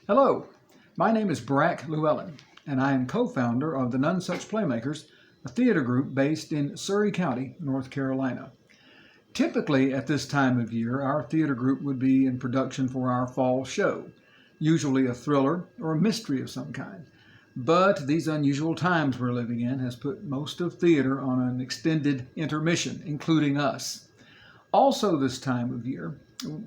Hello, my name is Brack Llewellyn, and I am co-founder of the None Such Playmakers, a theater group based in Surry County, North Carolina. Typically, at this time of year, our theater group would be in production for our fall show, usually a thriller or a mystery of some kind. But these unusual times we're living in has put most of theater on an extended intermission, including us. Also, this time of year,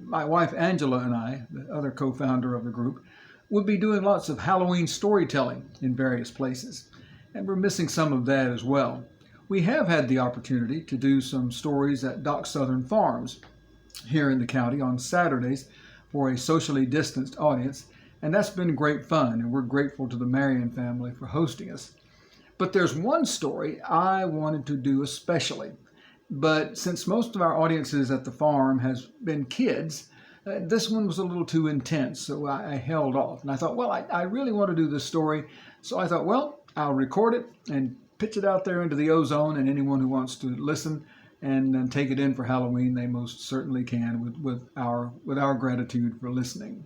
my wife Angela and I, the other co founder of the group, would be doing lots of Halloween storytelling in various places, and we're missing some of that as well. We have had the opportunity to do some stories at Doc Southern Farms here in the county on Saturdays for a socially distanced audience, and that's been great fun, and we're grateful to the Marion family for hosting us. But there's one story I wanted to do especially. But since most of our audiences at the farm has been kids, this one was a little too intense, so I held off. And I thought, well, I really want to do this story. So I thought, well, I'll record it and pitch it out there into the ozone, and anyone who wants to listen and take it in for Halloween, they most certainly can with our gratitude for listening.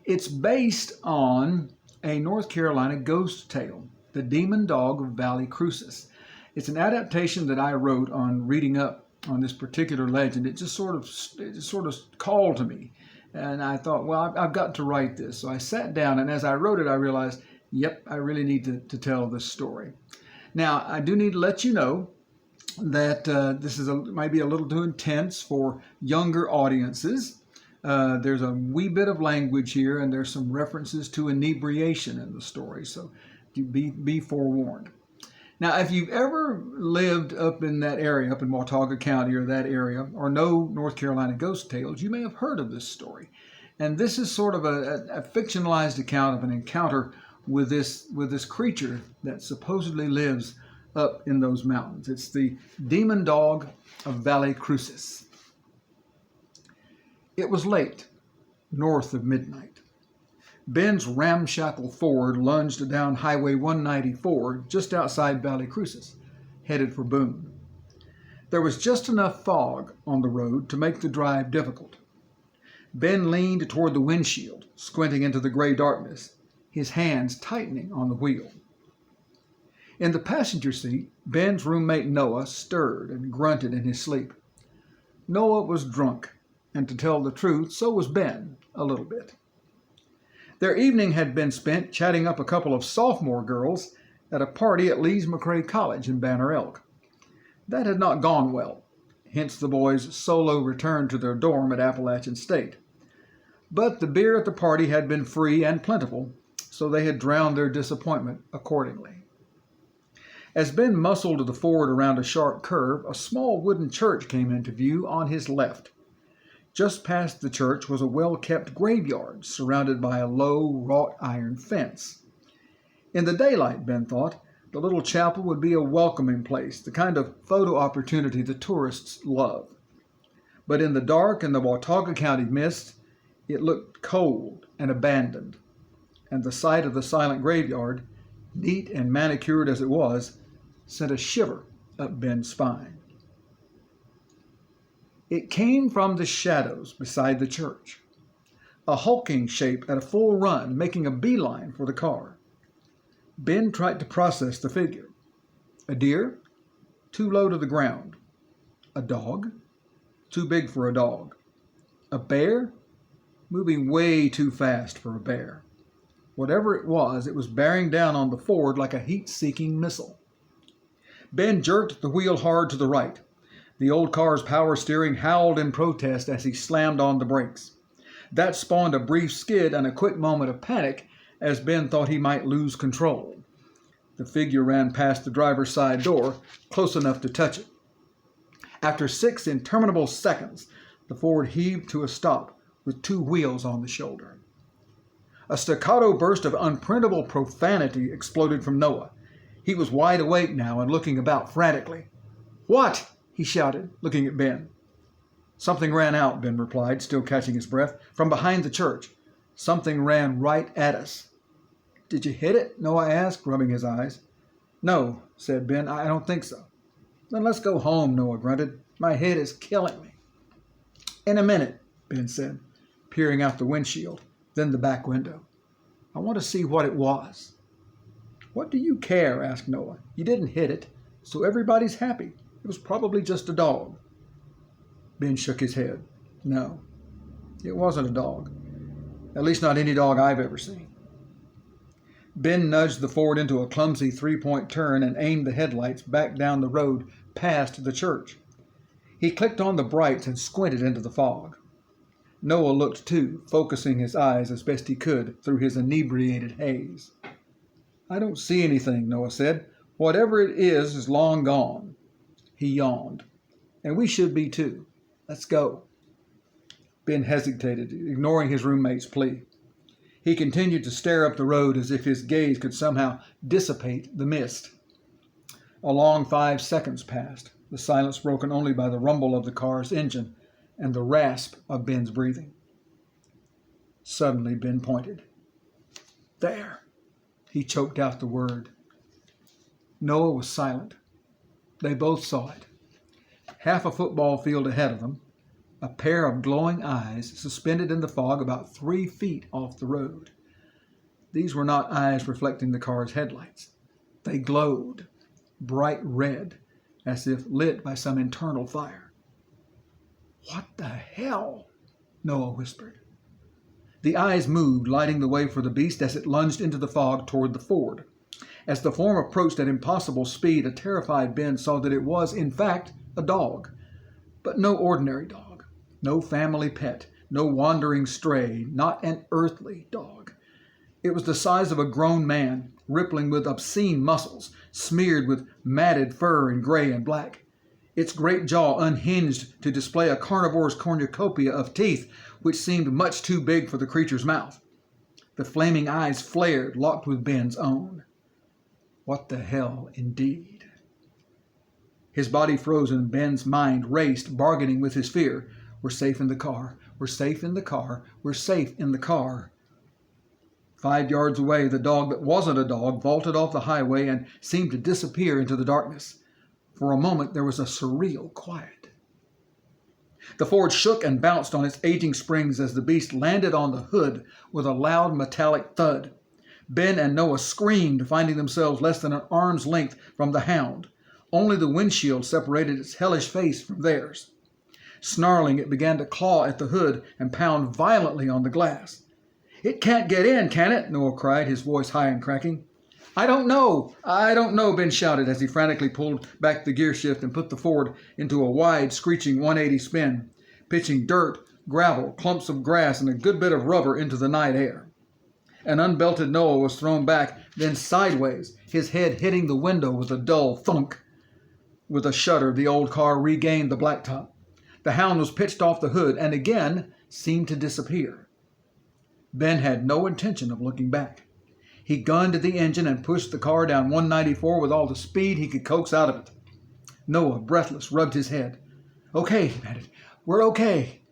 It's based on a North Carolina ghost tale, The Demon Dog of Valley Cruces. It's an adaptation that I wrote on reading up on this particular legend. It just sort of called to me, and I thought, well, I've got to write this. So I sat down, and as I wrote it, I realized, yep, I really need to tell this story. Now, I do need to let you know that this might be a little too intense for younger audiences. There's a wee bit of language here, and there's some references to inebriation in the story, so be forewarned. Now, if you've ever lived up in that area, up in Watauga County or that area, or know North Carolina ghost tales, you may have heard of this story. And this is sort of a fictionalized account of an encounter with this creature that supposedly lives up in those mountains. It's the Demon Dog of Valley Cruces. It was late, north of midnight. Ben's ramshackle Ford lunged down Highway 194 just outside Valley Cruces, headed for Boone. There was just enough fog on the road to make the drive difficult. Ben leaned toward the windshield, squinting into the gray darkness, his hands tightening on the wheel. In the passenger seat, Ben's roommate Noah stirred and grunted in his sleep. Noah was drunk, and to tell the truth, so was Ben, a little bit. Their evening had been spent chatting up a couple of sophomore girls at a party at Lees-McRae College in Banner Elk. That had not gone well, hence the boys' solo return to their dorm at Appalachian State. But the beer at the party had been free and plentiful, so they had drowned their disappointment accordingly. As Ben muscled the Ford around a sharp curve, a small wooden church came into view on his left. Just past the church was a well-kept graveyard surrounded by a low, wrought iron fence. In the daylight, Ben thought, the little chapel would be a welcoming place, the kind of photo opportunity the tourists love. But in the dark and the Watauga County mist, it looked cold and abandoned, and the sight of the silent graveyard, neat and manicured as it was, sent a shiver up Ben's spine. It came from the shadows beside the church, a hulking shape at a full run, making a beeline for the car. Ben tried to process the figure. A deer? Too low to the ground. A dog? Too big for a dog. A bear? Moving way too fast for a bear. Whatever it was bearing down on the Ford like a heat-seeking missile. Ben jerked the wheel hard to the right. The old car's power steering howled in protest as he slammed on the brakes. That spawned a brief skid and a quick moment of panic as Ben thought he might lose control. The figure ran past the driver's side door, close enough to touch it. After 6 interminable seconds, the Ford heaved to a stop with 2 wheels on the shoulder. A staccato burst of unprintable profanity exploded from Noah. He was wide awake now and looking about frantically. "What?" he shouted, looking at Ben. "Something ran out," Ben replied, still catching his breath, "from behind the church. Something ran right at us." "Did you hit it?" Noah asked, rubbing his eyes. "No," said Ben, I don't think so." "Then let's go home," Noah grunted. "My head is killing me." "In a minute," Ben said, peering out the windshield, then the back window. I want to see what it was." "What do you care?" asked Noah. "You didn't hit it, so everybody's happy. It was probably just a dog." Ben shook his head. "No, it wasn't a dog. At least not any dog I've ever seen." Ben nudged the Ford into a clumsy three-point turn and aimed the headlights back down the road past the church. He clicked on the brights and squinted into the fog. Noah looked too, focusing his eyes as best he could through his inebriated haze. "I don't see anything," Noah said. "Whatever it is long gone." He yawned. "And we should be too. Let's go." Ben hesitated, ignoring his roommate's plea. He continued to stare up the road as if his gaze could somehow dissipate the mist. A long 5 seconds passed, the silence broken only by the rumble of the car's engine and the rasp of Ben's breathing. Suddenly, Ben pointed. "There!" He choked out the word. Noah was silent. They both saw it. Half a football field ahead of them, a pair of glowing eyes suspended in the fog about 3 feet off the road. These were not eyes reflecting the car's headlights. They glowed, bright red, as if lit by some internal fire. "What the hell?" Noah whispered. The eyes moved, lighting the way for the beast as it lunged into the fog toward the Ford. As the form approached at impossible speed, a terrified Ben saw that it was, in fact, a dog. But no ordinary dog, no family pet, no wandering stray, not an earthly dog. It was the size of a grown man, rippling with obscene muscles, smeared with matted fur in gray and black. Its great jaw unhinged to display a carnivore's cornucopia of teeth, which seemed much too big for the creature's mouth. The flaming eyes flared, locked with Ben's own. What the hell, indeed? His body froze and Ben's mind raced, bargaining with his fear. "We're safe in the car. We're safe in the car. We're safe in the car." 5 yards away, the dog that wasn't a dog vaulted off the highway and seemed to disappear into the darkness. For a moment, there was a surreal quiet. The Ford shook and bounced on its aging springs as the beast landed on the hood with a loud metallic thud. Ben and Noah screamed, finding themselves less than an arm's length from the hound. Only the windshield separated its hellish face from theirs. Snarling, it began to claw at the hood and pound violently on the glass. "It can't get in, can it?" Noah cried, his voice high and cracking. I don't know, Ben shouted as he frantically pulled back the gear shift and put the Ford into a wide, screeching 180 spin, pitching dirt, gravel, clumps of grass, and a good bit of rubber into the night air. An unbelted Noah was thrown back, then sideways, his head hitting the window with a dull thunk. With a shudder, the old car regained the blacktop. The hound was pitched off the hood and again seemed to disappear. Ben had no intention of looking back. He gunned the engine and pushed the car down 194 with all the speed he could coax out of it. Noah, breathless, rubbed his head. "Okay," he panted. "We're okay."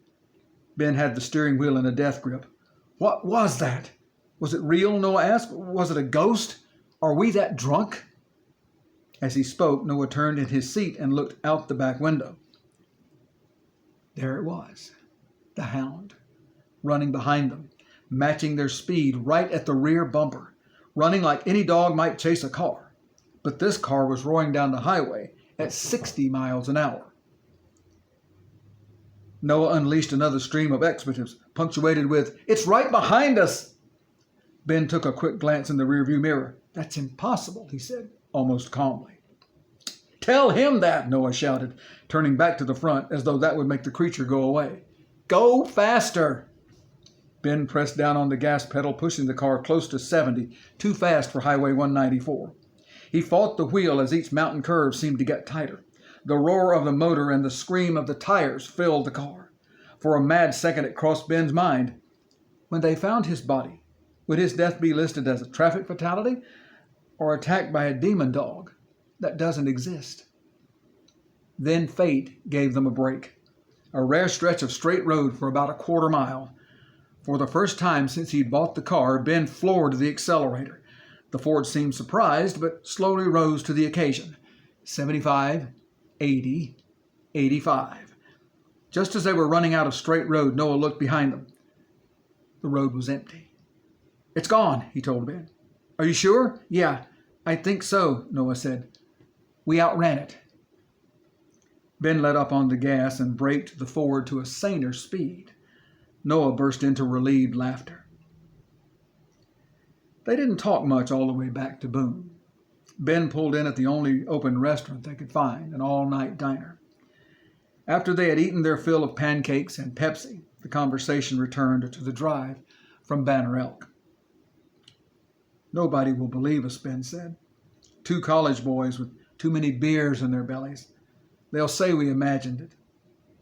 Ben had the steering wheel in a death grip. "What was that? Was it real?" Noah asked. "Was it a ghost? Are we that drunk?" As he spoke, Noah turned in his seat and looked out the back window. There it was, the hound, running behind them, matching their speed right at the rear bumper, running like any dog might chase a car. But this car was roaring down the highway at 60 miles an hour. Noah unleashed another stream of expletives, punctuated with, "It's right behind us!" Ben took a quick glance in the rearview mirror. "That's impossible," he said, almost calmly. "Tell him that," Noah shouted, turning back to the front as though that would make the creature go away. "Go faster!" Ben pressed down on the gas pedal, pushing the car close to 70, too fast for Highway 194. He fought the wheel as each mountain curve seemed to get tighter. The roar of the motor and the scream of the tires filled the car. For a mad second it crossed Ben's mind. When they found his body, would his death be listed as a traffic fatality or attacked by a demon dog that doesn't exist? Then fate gave them a break. A rare stretch of straight road for about a quarter mile. For the first time since he'd bought the car, Ben floored the accelerator. The Ford seemed surprised, but slowly rose to the occasion. 75, 80, 85. Just as they were running out of straight road, Noah looked behind them. The road was empty. It's gone, he told Ben. Are you sure? Yeah, I think so, Noah said. We outran it. Ben let up on the gas and braked the Ford to a saner speed. Noah burst into relieved laughter. They didn't talk much all the way back to Boone. Ben pulled in at the only open restaurant they could find, an all-night diner. After they had eaten their fill of pancakes and Pepsi, the conversation returned to the drive from Banner Elk. Nobody will believe us, Ben said. 2 college boys with too many beers in their bellies. They'll say we imagined it.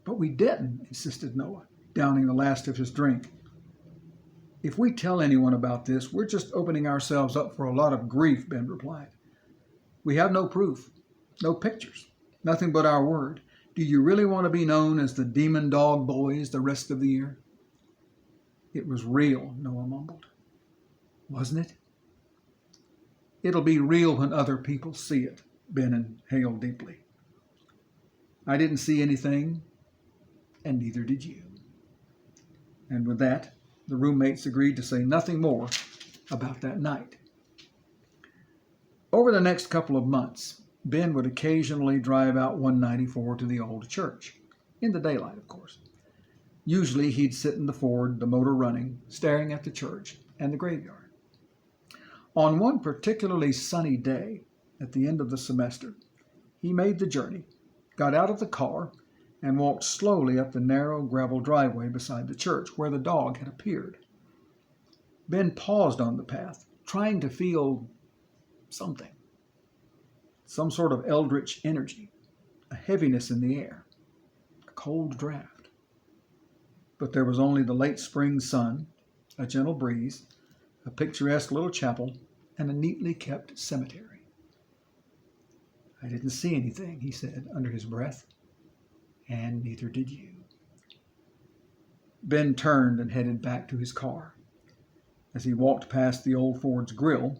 But we didn't, insisted Noah, downing the last of his drink. If we tell anyone about this, we're just opening ourselves up for a lot of grief, Ben replied. We have no proof, no pictures, nothing but our word. Do you really want to be known as the Demon Dog Boys the rest of the year? It was real, Noah mumbled. Wasn't it? It'll be real when other people see it, Ben inhaled deeply. I didn't see anything, and neither did you. And with that, the roommates agreed to say nothing more about that night. Over the next couple of months, Ben would occasionally drive out 194 to the old church, in the daylight, of course. Usually he'd sit in the Ford, the motor running, staring at the church and the graveyard. On one particularly sunny day, at the end of the semester, he made the journey, got out of the car, and walked slowly up the narrow gravel driveway beside the church where the dog had appeared. Ben paused on the path, trying to feel something, some sort of eldritch energy, a heaviness in the air, a cold draft. But there was only the late spring sun, a gentle breeze, a picturesque little chapel, and a neatly kept cemetery. I didn't see anything, he said under his breath, and neither did you. Ben turned and headed back to his car. As he walked past the old Ford's grill,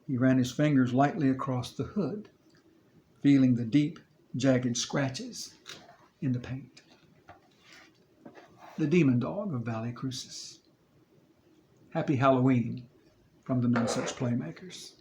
he ran his fingers lightly across the hood, feeling the deep, jagged scratches in the paint. The Demon Dog of Valley Cruces. Happy Halloween from the None Such Playmakers.